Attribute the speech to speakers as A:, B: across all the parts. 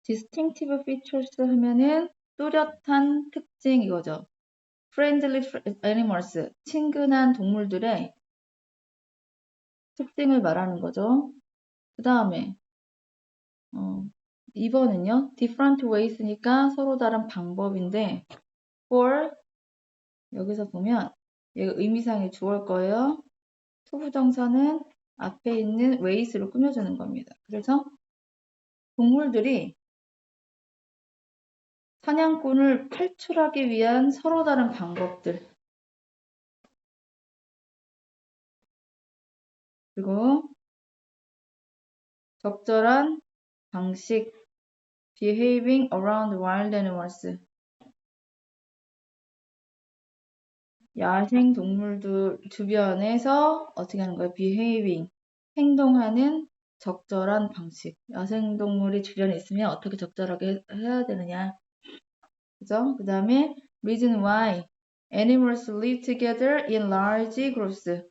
A: distinctive features 하면은 뚜렷한 특징 이거죠. friendly animals, 친근한 동물들의 특징을 말하는 거죠. 그 다음에 2번은요. different ways니까 서로 다른 방법인데 for 여기서 보면 얘가 의미상의 주어일 거예요. 투부정사는 앞에 있는 ways로 꾸며주는 겁니다. 그래서 동물들이 사냥꾼을 탈출하기 위한 서로 다른 방법들 그리고 적절한 방식 behaving around wild animals 야생 동물들 주변에서 어떻게 하는 거예요? behaving 행동하는 적절한 방식 야생 동물이 주변에 있으면 어떻게 적절하게 해야 되느냐 그죠? 그 다음에 reason why animals live together in large groups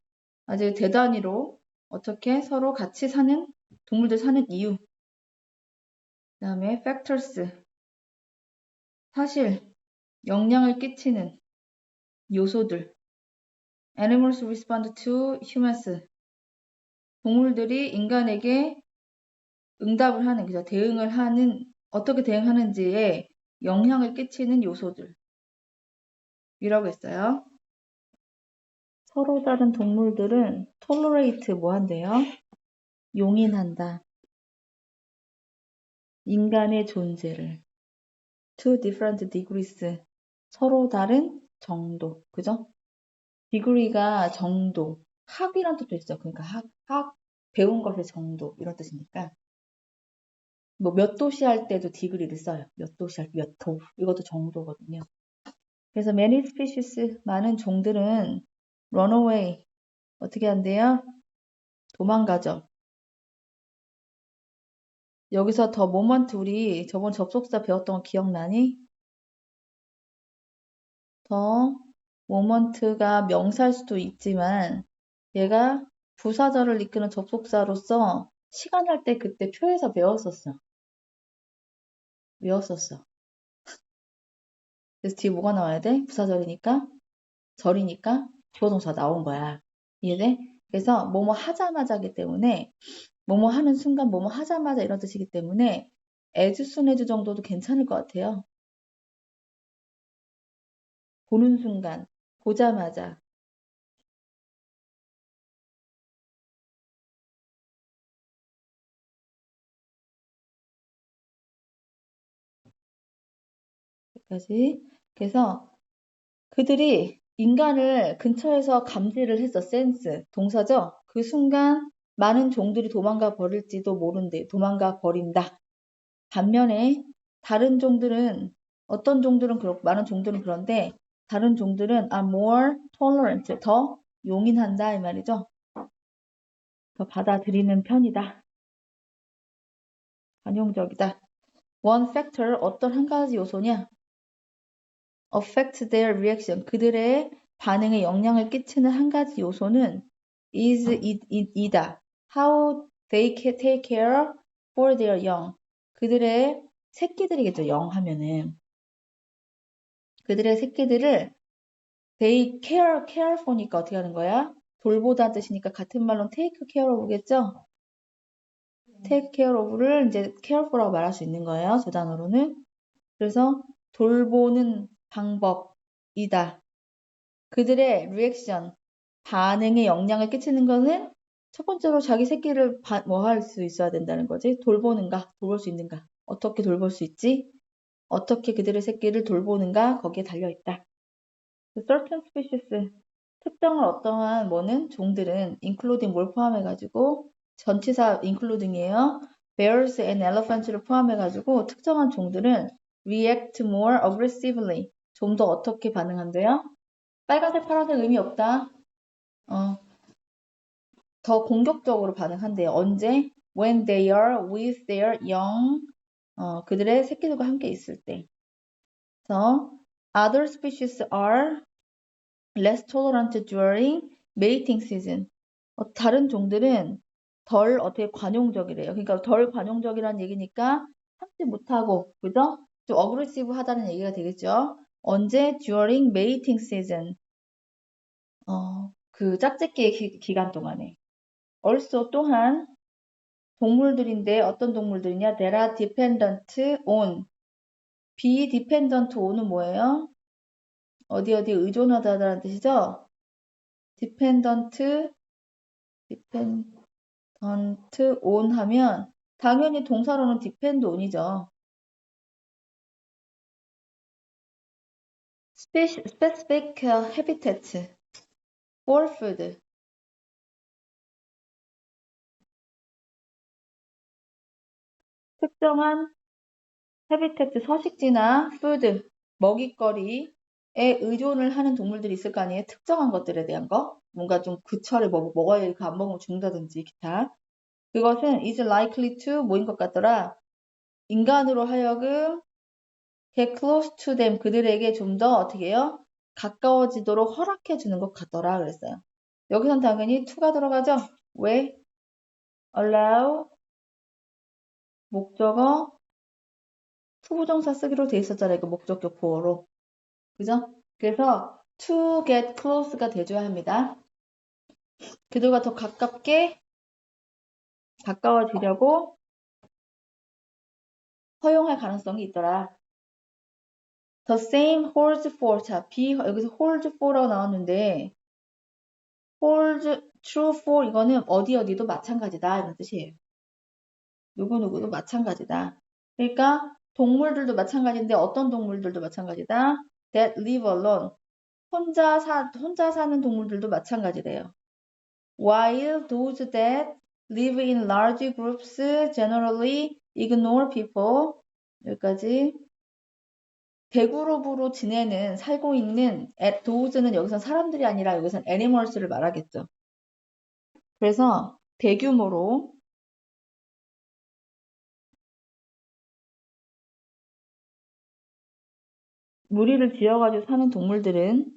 A: 아주 대단위로 어떻게 서로 같이 사는 동물들 사는 이유 그 다음에 factors 사실 영향을 끼치는 요소들 animals respond to humans 동물들이 인간에게 응답을 하는 그죠? 대응을 하는 어떻게 대응하는지에 영향을 끼치는 요소들 이라고 했어요. 서로 다른 동물들은 tolerate 뭐 한대요? 용인한다. 인간의 존재를 to different degrees 서로 다른 정도 그죠? degree가 정도 학이란 뜻도 있죠. 그러니까 학 배운 것의 정도 이런 뜻이니까 뭐 몇 도시 할 때도 degree를 써요. 몇 도시 할 때 몇 도 이것도 정도거든요. 그래서 many species 많은 종들은 run away 어떻게 한대요? 도망가죠. 여기서 더 모먼트 우리 저번 접속사 배웠던 거 기억나니? 더 모먼트가 명사일 수도 있지만 얘가 부사절을 이끄는 접속사로서 시간 할 때 그때 표에서 배웠었어. 그래서 뒤에 뭐가 나와야 돼? 부사절이니까 절이니까 주어동사 나온 거야. 이해돼? 그래서 뭐뭐 하자마자기 때문에 뭐뭐 하는 순간 뭐뭐 하자마자 이런 뜻이기 때문에 as soon as 정도도 괜찮을 것 같아요. 보는 순간, 보자마자. 여기까지. 그래서 그들이 인간을 근처에서 감지를 했어. 센스. 동사죠? 그 순간 많은 종들이 도망가 버릴지도 모른대. 도망가 버린다. 반면에 다른 종들은 어떤 종들은 그렇고 많은 종들은 그런데 다른 종들은 are more tolerant. 더 용인한다 이 말이죠. 더 받아들이는 편이다. 관용적이다. One factor 어떤 한 가지 요소냐? affect their reaction. 그들의 반응에 영향을 끼치는 한 가지 요소는 이다. How they take care for their young. 그들의 새끼들이겠죠. young 하면은. 그들의 새끼들을 they care for니까 어떻게 하는 거야? 돌보다 뜻이니까 같은 말로 take care of겠죠? take care of를 이제 care for라고 말할 수 있는 거예요. 저 단어로는. 그래서 돌보는 방법이다. 그들의 리액션, 반응에 영향을 끼치는 거는 첫 번째로 자기 새끼를 뭐 할 수 있어야 된다는 거지. 돌보는가, 돌볼 수 있는가. 어떻게 돌볼 수 있지? 어떻게 그들의 새끼를 돌보는가 거기에 달려있다. certain species, 특정한 어떠한 뭐는 종들은 including 뭘 포함해가지고 전치사 including이에요. bears and elephants를 포함해가지고 특정한 종들은 react more aggressively, 좀 더 어떻게 반응한대요? 빨간색, 파란색 의미 없다. 더 공격적으로 반응한대요. 언제? When they are with their young, 그들의 새끼들과 함께 있을 때. 그래서 other species are less tolerant during mating season. 다른 종들은 덜 어떻게 관용적이래요. 그러니까 덜 관용적이라는 얘기니까 참지 못하고, 그죠? 좀 어그레시브 하다는 얘기가 되겠죠? 언제? during mating season. 그 짝짓기 기간 동안에. also 또한 동물들인데 어떤 동물들이냐? that are dependent on. be dependent on은 뭐예요? 어디 의존하다라는 뜻이죠? dependent on 하면 당연히 동사로는 depend on이죠. specific habitat for food. 특정한 habitat 서식지나 food 먹잇거리에 의존을 하는 동물들이 있을 거 아니에요? 특정한 것들에 대한 거. 뭔가 좀 그철에 먹어야 이거 안 먹으면 죽는다든지 기타. 그것은 is likely to 뭐인 것 같더라. 인간으로 하여금 get close to them 그들에게 좀 더 어떻게 해요? 가까워지도록 허락해 주는 것 같더라 그랬어요. 여기선 당연히 to가 들어가죠. 왜? allow 목적어 투부정사 쓰기로 돼 있었잖아요. 그 목적격 보어로. 그죠? 그래서 to get close가 돼줘야 합니다. 그들과 더 가까워지려고 허용할 가능성이 있더라. The same holds for. 자, 여기서 holds for라고 나왔는데 holds true for 이거는 어디도 마찬가지다 이런 뜻이에요. 누구누구도 마찬가지다. 그러니까 동물들도 마찬가지인데 어떤 동물들도 마찬가지다. That live alone. 혼자 사는 동물들도 마찬가지래요. While those that live in large groups generally ignore people. 여기까지. 대그룹으로 살고 있는 those는 여기선 사람들이 아니라 여기선 animals를 말하겠죠. 그래서 대규모로 무리를 지어가지고 사는 동물들은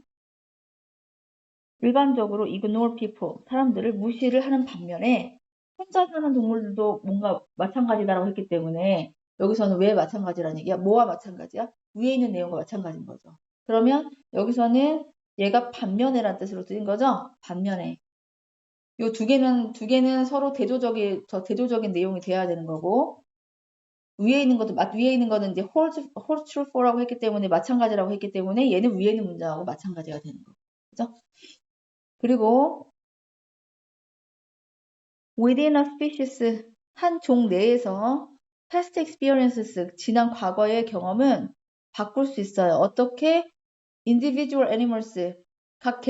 A: 일반적으로 ignore people, 사람들을 무시를 하는 반면에 혼자 사는 동물들도 뭔가 마찬가지다라고 했기 때문에 여기서는 왜 마찬가지라는 얘기야? 뭐와 마찬가지야? 위에 있는 내용과 마찬가지인 거죠. 그러면 여기서는 얘가 반면에란 뜻으로 쓰인 거죠? 반면에. 요 두 개는 서로 대조적인 내용이 돼야 되는 거고, 위에 있는 거는 이제 hold true for라고 했기 때문에 마찬가지라고 했기 때문에 얘는 위에 있는 문장하고 마찬가지가 되는 거죠. 그죠? 그리고 within a species 한 종 내에서 past experiences 지난 과거의 경험은 바꿀 수 있어요. 어떻게 individual animals 각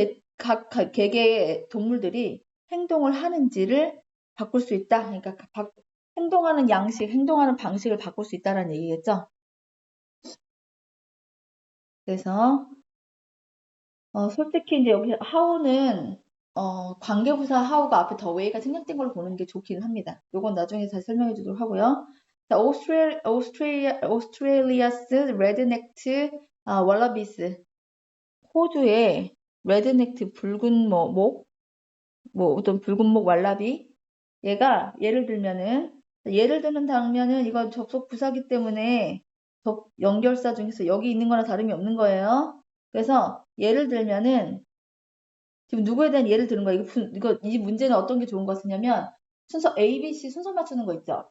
A: 개개의 동물들이 행동을 하는지를 바꿀 수 있다. 그러니까 행동하는 양식, 행동하는 방식을 바꿀 수 있다는 얘기겠죠. 그래서 솔직히 이제 여기 how는 관계부사 how가 앞에 the way가 생략된 걸 보는 게 좋긴 합니다. 요건 나중에 다시 설명해 주도록 하고요. 자, Australia's rednecked wallabies. 호주의 rednecked 붉은 목, 어떤 붉은 목 왈라비. 얘가 예를 드는 당면은 이건 접속 부사기 때문에 연결사 중에서 여기 있는 거나 다름이 없는 거예요. 그래서 예를 들면은 지금 누구에 대한 예를 들은 거야. 이 문제는 어떤 게 좋은 것 같으냐면 순서 ABC 순서 맞추는 거 있죠.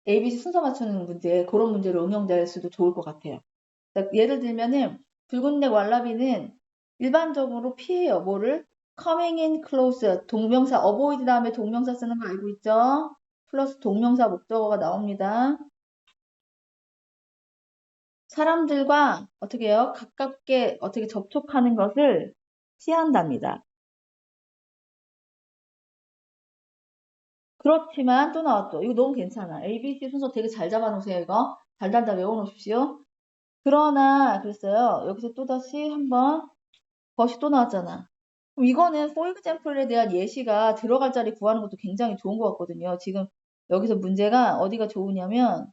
A: ABC 순서 맞추는 문제, 그런 문제로 응용될 수도 좋을 것 같아요. 그러니까 예를 들면은 붉은넥 왈라비는 일반적으로 피해요. 뭐를? coming in close, 동명사, avoid 다음에 동명사 쓰는 거 알고 있죠? 플러스 동명사 목적어가 나옵니다. 사람들과 어떻게 해요? 가깝게 어떻게 접촉하는 것을 피한답니다. 그렇지만 또 나왔죠. 이거 너무 괜찮아. ABC 순서 되게 잘 잡아놓으세요. 이거 달달달 외워놓으십시오. 그러나 그랬어요. 여기서 또다시 한번 벗이 또 나왔잖아. 그럼 이거는 for example에 대한 예시가 들어갈 자리 구하는 것도 굉장히 좋은 것 같거든요. 지금 여기서 문제가 어디가 좋으냐면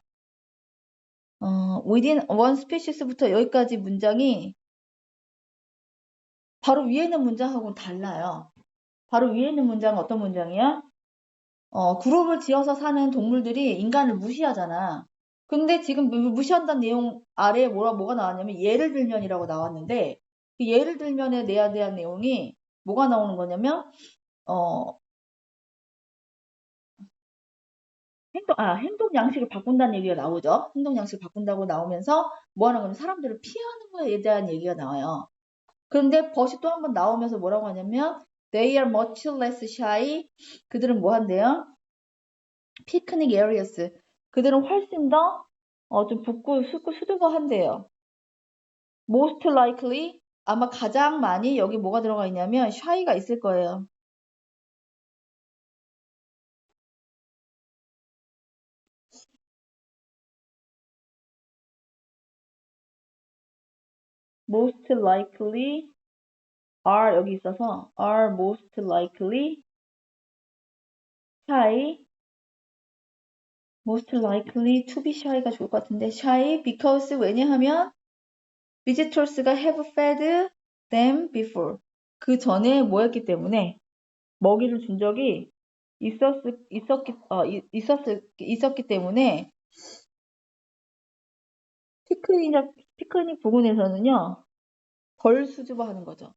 A: within one species부터 여기까지 문장이 바로 위에 있는 문장하고는 달라요. 바로 위에 있는 문장은 어떤 문장이야? 그룹을 지어서 사는 동물들이 인간을 무시하잖아. 근데 지금 무시한다는 내용 아래에 뭐가 나왔냐면 예를 들면이라고 나왔는데 그 예를 들면에 내야 대한 내용이 뭐가 나오는 거냐면 어, 행동 양식을 바꾼다는 얘기가 나오죠. 행동 양식을 바꾼다고 나오면서 뭐 하는 거냐면 사람들을 피하는 거에 대한 얘기가 나와요. 그런데 벗이 또 한 번 나오면서 뭐라고 하냐면 they are much less shy. 그들은 뭐 한대요? picnic areas. 그들은 훨씬 더 좀 붓고 수줍어한대요. most likely 아마 가장 많이 여기 뭐가 들어가 있냐면 shy가 있을 거예요. most likely are 여기 있어서 are most likely shy most likely to be shy가 좋을 것 같은데 shy because 왜냐하면 visitors가 have fed them before 그 전에 뭐 했기 때문에 먹이를 준 적이 있었기 때문에 피크닉 부근에서는요 덜 수줍어하는 거죠.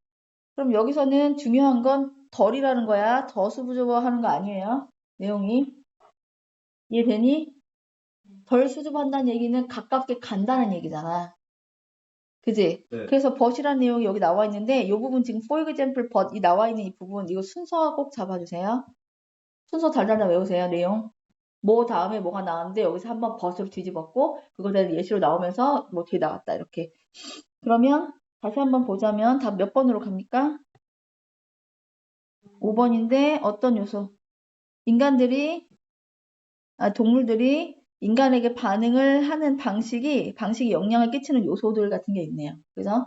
A: 그럼 여기서는 중요한 건 덜이라는 거야. 더 수줍어하는 거 아니에요. 내용이 이해되니? 덜 수줍어한다는 얘기는 가깝게 간다는 얘기잖아. 그지? 네. 그래서 but이라는 내용이 여기 나와 있는데 이 부분 지금 for example but 이 나와 있는 이 부분 이거 순서 꼭 잡아주세요. 순서 달달달 외우세요. 내용. 뭐 다음에 뭐가 나왔는데 여기서 한번 but으로 뒤집었고 그거에 대한 예시로 나오면서 뭐 뒤에 나왔다 이렇게. 그러면 다시 한번 보자면 답 몇 번으로 갑니까? 5번인데 어떤 요소? 동물들이 인간에게 반응을 하는 방식이 영향을 끼치는 요소들 같은 게 있네요. 그죠?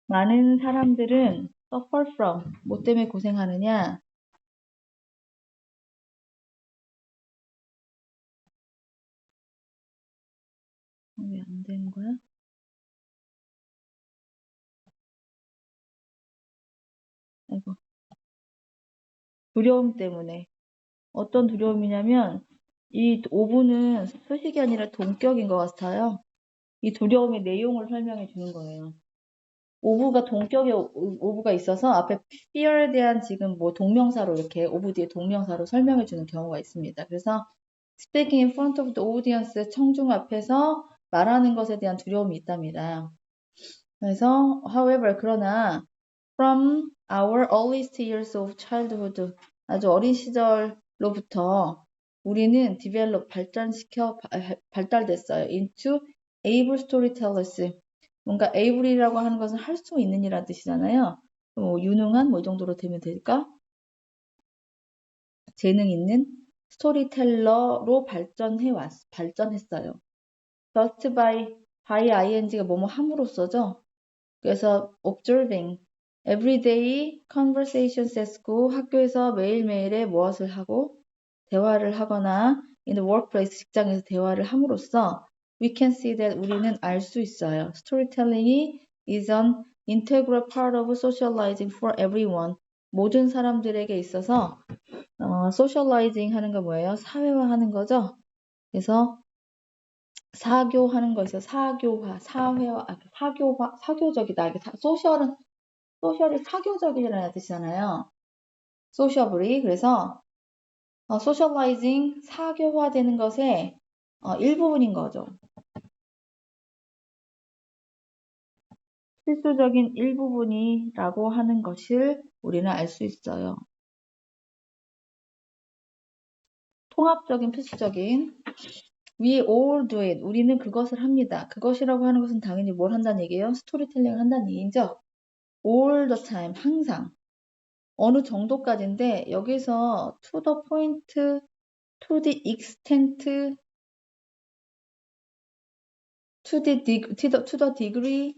A: 많은 사람들은 suffer from 뭐 때문에 고생하느냐? 왜 안 되는 거야? 아이고. 두려움 때문에. 어떤 두려움이냐면 이 오분은 수식이 아니라 동격인 것 같아요. 이 두려움의 내용을 설명해 주는 거예요. 오브가 동격의 오브가 있어서 앞에 fear에 대한 지금 뭐 동명사로 이렇게 오브 뒤에 동명사로 설명해 주는 경우가 있습니다. 그래서 speaking in front of the audience 청중 앞에서 말하는 것에 대한 두려움이 있답니다. 그래서 however 그러나 from our earliest years of childhood 아주 어린 시절로부터 우리는 develop 발달됐어요. into able storytellers 뭔가 able이라고 하는 것은 할 수 있는 이라는 뜻이잖아요. 유능한 이 정도로 되면 될까? 재능 있는 스토리텔러로 발전했어요. just by ing가 뭐뭐 함으로써죠. 그래서 observing everyday conversations at school 학교에서 매일매일의 무엇을 하고 대화를 하거나 in the workplace 직장에서 대화를 함으로써 we can see that 우리는 알 수 있어요. storytelling이 is an integral part of socializing for everyone. 모든 사람들에게 있어서 socializing 하는 거 뭐예요? 사회화하는 거죠. 그래서 사교하는 거에서 사교화, 사교적이다. 이게 소셜이 사교적이라는 뜻이잖아요. 소셜블이 그래서 소셜라이징 사교화되는 것의 일부분인 거죠. 필수적인 일부분이라고 하는 것을 우리는 알 수 있어요. 통합적인 필수적인 We all do it. 우리는 그것을 합니다. 그것이라고 하는 것은 당연히 뭘 한다는 얘기예요? 스토리텔링을 한다는 얘기죠. All the time, 항상. 어느 정도까지인데 여기서 to the point, to the extent, to the degree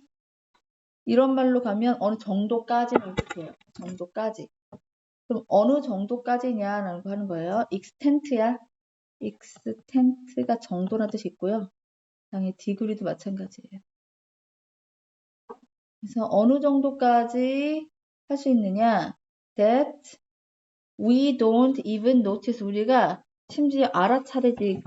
A: 이런 말로 가면 어느 정도까지를 뜻해요. 정도까지. 그럼 어느 정도까지냐라는 거 하는 거예요. extent야. extent가 정도라는 뜻이 있고요. 당연히 degree도 마찬가지예요. 그래서 어느 정도까지 할 수 있느냐? That we don't even notice. 우리가 심지어 알아차리지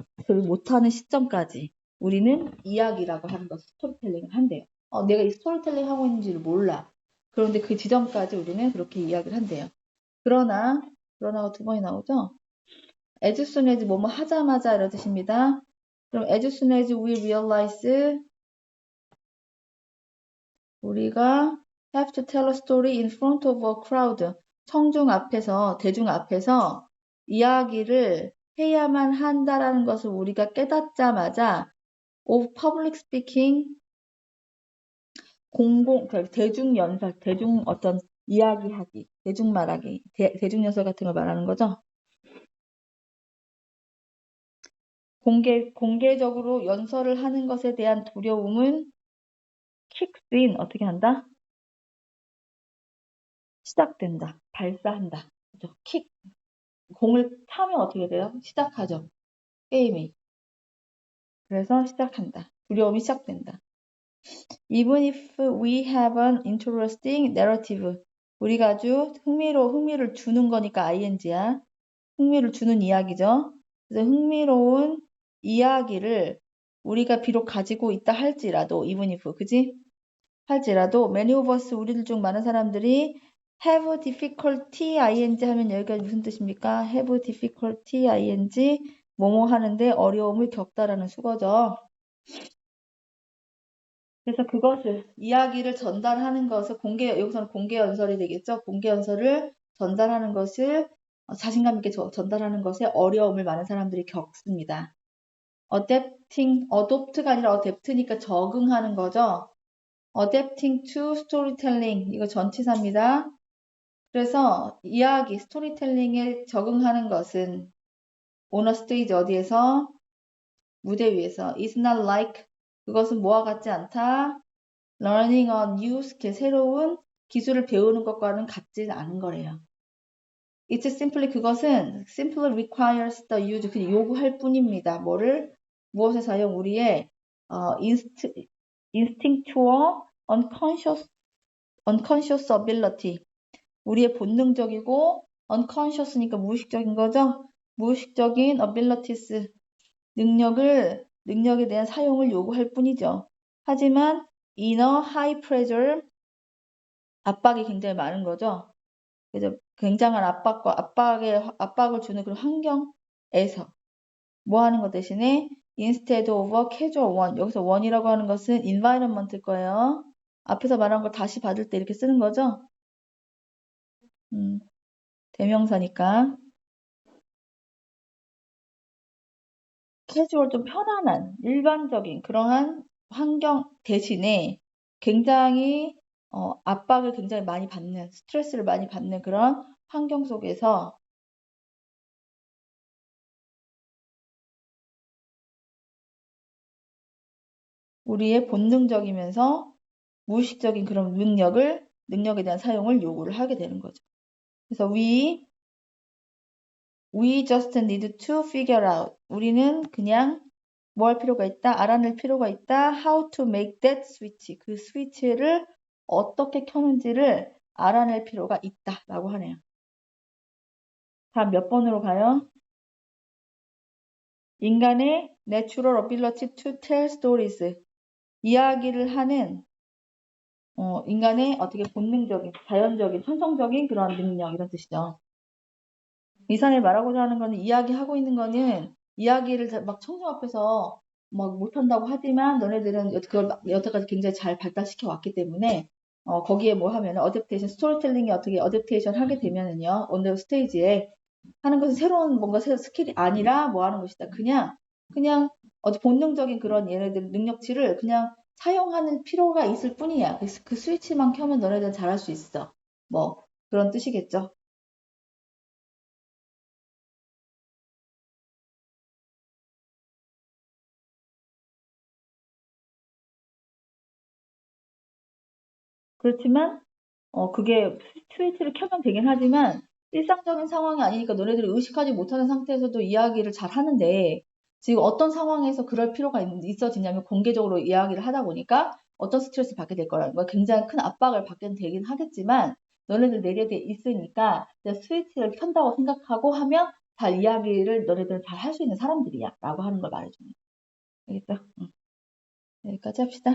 A: 못하는 시점까지 우리는 이야기라고 하는 것, 스토리텔링을 한대요. 내가 이 스토리텔링 하고 있는지를 몰라. 그런데 그 지점까지 우리는 그렇게 이야기를 한대요. 그러나가 두 번이 나오죠? As soon as 뭐뭐 하자마자 이런 뜻입니다. 그럼 as soon as we realize 우리가 have to tell a story in front of a crowd. 청중 앞에서, 대중 앞에서 이야기를 해야만 한다라는 것을 우리가 깨닫자마자 of public speaking, 대중 연설, 대중 어떤 이야기하기, 대중 말하기, 대중 연설 같은 걸 말하는 거죠. 공개적으로 연설을 하는 것에 대한 두려움은 kicks in, 어떻게 한다? 시작된다, 발사한다. 그죠? 공을 차면 어떻게 돼요? 시작하죠. 게임이. 그래서 시작한다. 두려움이 시작된다. Even if we have an interesting narrative. 우리가 아주 흥미를 주는 거니까 ing야. 흥미를 주는 이야기죠. 그래서 흥미로운 이야기를 우리가 비록 가지고 있다 할지라도, even if, 그지? 할지라도, many of us, 우리들 중 많은 사람들이 have difficulty ing 하면 여기까지 무슨 뜻입니까? have difficulty ing 뭐뭐 하는데 어려움을 겪다라는 수거죠. 그래서 그것을 이야기를 전달하는 것을 여기서는 공개 연설이 되겠죠. 공개 연설을 전달하는 것을 자신감 있게 전달하는 것에 어려움을 많은 사람들이 겪습니다. adopt가 아니라 adapt니까 적응하는 거죠. adapting to storytelling 이거 전치사입니다. 그래서 이야기, 스토리텔링에 적응하는 것은 on a stage 어디에서? 무대 위에서. is not like 그것은 뭐와 같지 않다. learning a new skill 새로운 기술을 배우는 것과는 같지 않은 거래요. It's simply 그것은 simply requires the use 그냥 요구할 뿐입니다. 무엇의 사용? 우리의 instinctual unconscious ability 우리의 본능적이고 unconscious니까 무의식적인 거죠. 무의식적인 abilities 능력에 대한 사용을 요구할 뿐이죠. 하지만 in a high pressure 압박이 굉장히 많은 거죠. 그래서 굉장한 압박을 주는 그런 환경에서 뭐 하는 것 대신에 instead of a casual one 여기서 one이라고 하는 것은 environment일 거예요. 앞에서 말한 걸 다시 받을 때 이렇게 쓰는 거죠. 대명사니까 캐주얼 좀 편안한 일반적인 그러한 환경 대신에 굉장히 압박을 굉장히 많이 받는 스트레스를 많이 받는 그런 환경 속에서 우리의 본능적이면서 무의식적인 그런 능력에 대한 사용을 요구를 하게 되는 거죠. 그래서 we just need to figure out. 우리는 그냥 뭐 할 필요가 있다? 알아낼 필요가 있다. How to make that switch. 그 스위치를 어떻게 켜는지를 알아낼 필요가 있다. 라고 하네요. 다음 몇 번으로 가요? 인간의 natural ability to tell stories. 이야기를 하는 인간의 어떻게 본능적인, 자연적인, 천성적인 그런 능력 이런 뜻이죠. 이산에 말하고자 하는 거는 이야기하고 있는 거는 이야기를 막 청중 앞에서 막 못한다고 하지만 너네들은 그걸 여태까지 굉장히 잘 발달시켜 왔기 때문에 거기에 뭐 하면은 어댑테이션 스토리텔링이 어떻게 어댑테이션 하게 되면은요 언더 스테이지에 하는 것은 새로운 뭔가 스킬이 아니라 뭐 하는 것이다. 그냥 어디 본능적인 그런 얘네들 능력치를 그냥 사용하는 필요가 있을 뿐이야. 그 스위치만 켜면 너네들은 잘할 수 있어. 뭐 그런 뜻이겠죠. 그렇지만 그게 스위치를 켜면 되긴 하지만 일상적인 상황이 아니니까 너네들이 의식하지 못하는 상태에서도 이야기를 잘 하는데 지금 어떤 상황에서 그럴 필요가 있어지냐면 공개적으로 이야기를 하다 보니까 어떤 스트레스 받게 될 거라는 거야. 굉장히 큰 압박을 받게 되긴 하겠지만 너네들 내려돼 있으니까 스위치를 켠다고 생각하고 하면 잘 이야기를 너네들은 잘 할 수 있는 사람들이야 라고 하는 걸 말해주는 거야. 알겠어? 응. 여기까지 합시다.